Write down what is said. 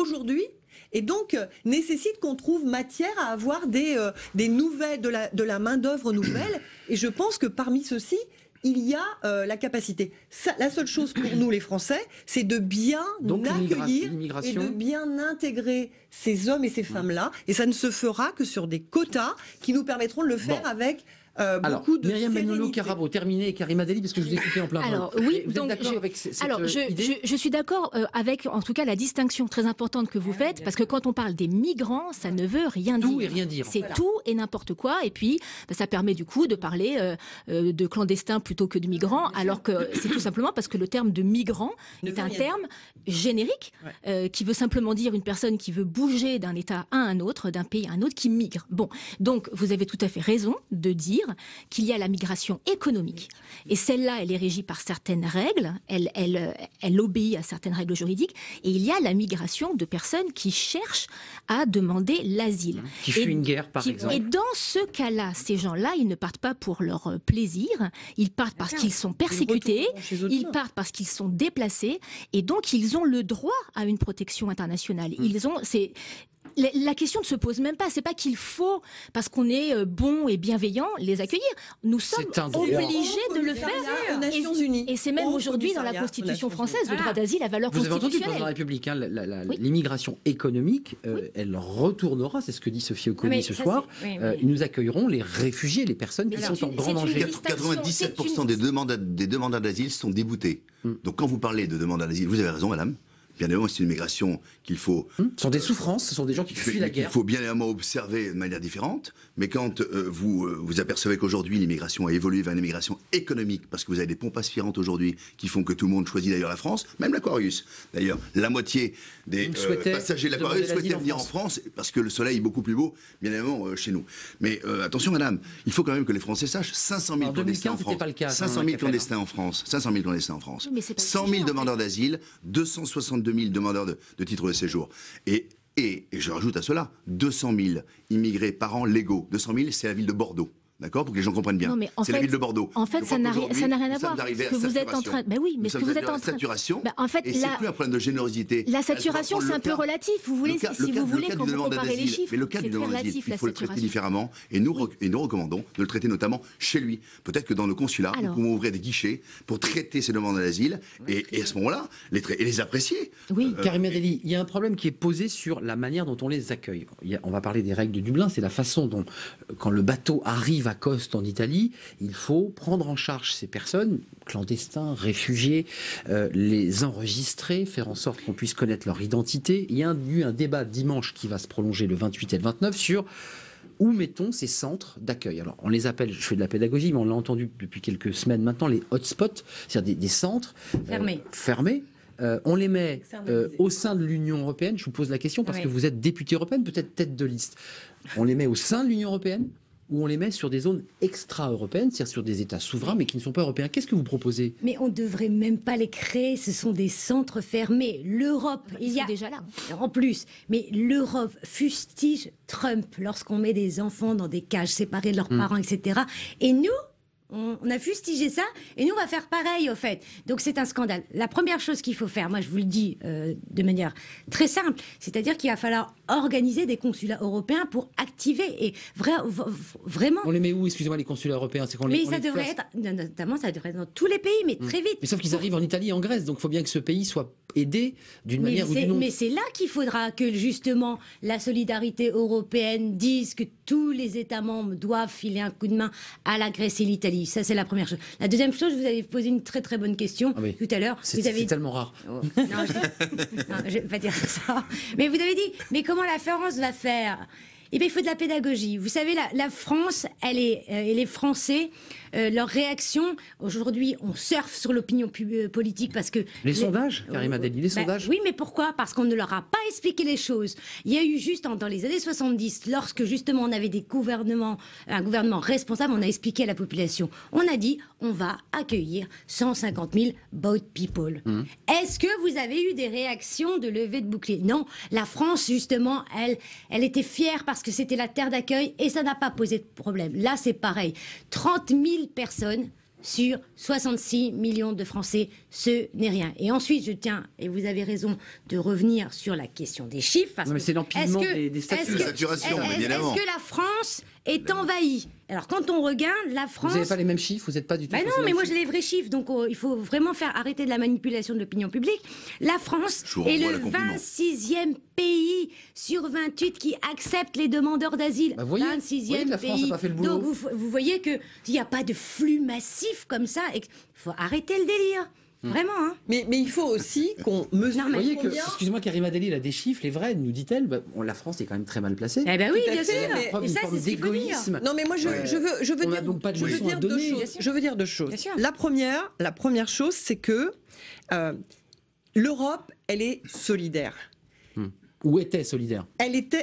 aujourd'hui. Et donc, nécessite qu'on trouve matière à avoir des nouvelles, de la main-d'œuvre nouvelle. Et je pense que parmi ceux-ci, il y a la capacité. La seule chose pour nous, les Français, c'est de bien accueillir et de bien intégrer ces hommes et ces femmes-là. Et ça ne se fera que sur des quotas qui nous permettront de le faire avec... beaucoup de Myriam Benolo-Carabo, terminé, et Karima Deli, parce que je vous ai écouté en plein vol. Alors, oui, vous êtes d'accord avec cette idée ? Je suis d'accord avec, en tout cas, la distinction très importante que vous faites, parce que quand on parle des migrants, ça ne veut rien dire. Tout et rien dire. C'est tout et n'importe quoi, et puis ça permet du coup de parler de clandestins plutôt que de migrants, alors que c'est tout simplement parce que le terme de migrant est un terme générique, qui veut simplement dire une personne qui veut bouger d'un État à un autre, d'un pays à un autre, qui migre. Bon, donc vous avez tout à fait raison de dire qu'il y a la migration économique. Et celle-là, elle est régie par certaines règles, elle obéit à certaines règles juridiques, et il y a la migration de personnes qui cherchent à demander l'asile. Qui fuient une guerre, par exemple. Et dans ce cas-là, ces gens-là, ils ne partent pas pour leur plaisir, ils partent parce qu'ils sont persécutés, ils partent parce qu'ils sont déplacés, et donc ils ont le droit à une protection internationale. La question ne se pose même pas. C'est pas qu'il faut, parce qu'on est bon et bienveillant, les accueillir. Nous sommes obligés de le faire. Aux Nations Unies. Et c'est même aujourd'hui dans la Constitution française, le droit d'asile à valeur constitutionnelle. Vous avez entendu, président de la République, l'immigration économique, elle retournera, c'est ce que dit Sophie Oconi ce soir. Nous accueillerons les réfugiés, les personnes qui sont en grand danger. 97% des demandeurs d'asile sont déboutés. Donc quand vous parlez de demandeurs d'asile, vous avez raison, madame. Bien évidemment, c'est une migration qu'il faut... Ce sont des souffrances, ce sont des gens qui fuient la guerre. Il faut bien évidemment observer de manière différente, mais quand vous apercevez qu'aujourd'hui l'immigration a évolué vers une immigration économique, parce que vous avez des pompes aspirantes aujourd'hui qui font que tout le monde choisit d'ailleurs la France, même l'Aquarius. D'ailleurs, la moitié des passagers de l'Aquarius souhaitaient venir en France, parce que le soleil est beaucoup plus beau, bien évidemment, chez nous. Mais attention madame, il faut quand même que les Français sachent, 500 000 clandestins en France. 500 000 clandestins en France. 500 000 clandestins en France. 100 000 demandeurs d'asile, 262 000 demandeurs de titres de séjour. Et je rajoute à cela 200 000 immigrés par an légaux. 200 000, c'est la ville de Bordeaux. D'accord, pour que les gens comprennent bien. C'est la ville de Bordeaux. En fait, ça n'a rien à voir. Ce que vous êtes en train. Ben oui, mais ce que vous êtes en train. Saturation. En fait, et c'est plus un problème de générosité. La saturation, c'est un peu relatif. Vous voulez, si vous voulez, quand vous comparez les chiffres, mais le cas du demandeur d'asile, il faut le traiter différemment. Et nous recommandons de le traiter notamment chez lui. Peut-être que dans nos consulats, nous pouvons ouvrir des guichets pour traiter ces demandeurs d'asile et à ce moment-là, les apprécier. Oui, Karima Deli, il y a un problème qui est posé sur la manière dont on les accueille. On va parler des règles de Dublin. C'est la façon dont, quand le bateau arrive à Coste en Italie, il faut prendre en charge ces personnes, clandestins, réfugiés, les enregistrer, faire en sorte qu'on puisse connaître leur identité. Il y a eu un débat dimanche qui va se prolonger le 28 et le 29 sur où mettons ces centres d'accueil. Alors, on les appelle, je fais de la pédagogie, mais on l'a entendu depuis quelques semaines maintenant, les hotspots, c'est-à-dire des centres fermés. On les met au sein de l'Union européenne. Je vous pose la question parce que vous êtes députée européenne, peut-être tête de liste. On les met au sein de l'Union européenne ou on les met sur des zones extra-européennes, c'est-à-dire sur des États souverains mais qui ne sont pas européens. Qu'est-ce que vous proposez ? Mais on ne devrait même pas les créer, ce sont des centres fermés. L'Europe, il y a déjà là. En plus, mais l'Europe fustige Trump lorsqu'on met des enfants dans des cages séparées de leurs parents, etc. Et nous, on a fustigé ça, et nous on va faire pareil au fait. Donc c'est un scandale. La première chose qu'il faut faire, moi je vous le dis de manière très simple, c'est-à-dire qu'il va falloir organiser des consulats européens pour activer et vraiment. On les met où, excusez-moi, les consulats européens? C'est qu'on mais ça devrait être, notamment ça devrait être dans tous les pays, mais très vite. Mais sauf qu'ils arrivent en Italie et en Grèce, donc il faut bien que ce pays soit aidé d'une manière ou d'une autre. Mais c'est là qu'il faudra que justement la solidarité européenne dise que tous les États membres doivent filer un coup de main à la Grèce et l'Italie. Ça, c'est la première chose. La deuxième chose, vous avez posé une très très bonne question tout à l'heure. C'est tellement rare. Oh. Non, je vais pas dire ça. Mais vous avez dit, mais comment la France va faire? Eh bien, il faut de la pédagogie. Vous savez, la France, et les Français, leur réaction, aujourd'hui, on surfe sur l'opinion politique parce que... Les sondages, Karima Deli, les sondages. Oui, mais pourquoi? Parce qu'on ne leur a pas expliqué les choses. Il y a eu juste dans les années 70, lorsque justement on avait un gouvernement responsable, on a expliqué à la population. On a dit, on va accueillir 150 000 boat people. Est-ce que vous avez eu des réactions de levée de bouclier? Non. La France, justement, elle était fière parce que c'était la terre d'accueil et ça n'a pas posé de problème. Là, c'est pareil. 30 000 personnes sur 66 millions de Français, ce n'est rien. Et ensuite, je tiens, et vous avez raison, de revenir sur la question des chiffres. Parce non, mais c'est l'empilement des statuts. Évidemment. Est-ce que la France est envahie? Alors, quand on regarde la France... Vous n'avez pas les mêmes chiffres, vous n'êtes pas du tout... Bah non, mais moi j'ai les vrais chiffres, donc il faut vraiment arrêter de la manipulation de l'opinion publique. La France est le 26e pays sur 28 qui accepte les demandeurs d'asile. Bah, voyez, 26e la France n'a pas fait le boulot. Donc vous voyez qu'il n'y a pas de flux massif comme ça. Il faut arrêter le délire. Vraiment, hein. Mais il faut aussi qu'on mesure. Vous voyez que, excusez-moi, Karima Deli, il a des chiffres, les vrais, nous dit-elle, bah, la France est quand même très mal placée. Eh ben oui, Tout à bien fait, sûr. mais- Et ça, c'est ce qu'il faut dire. d'égoïsme. Non, mais moi, je veux On n'a dire, donc pas de je veux leçon à dire deux donner. choses. Je veux dire deux choses. Bien sûr. La première chose, c'est que l'Europe, elle est solidaire. Où était solidaire? Elle est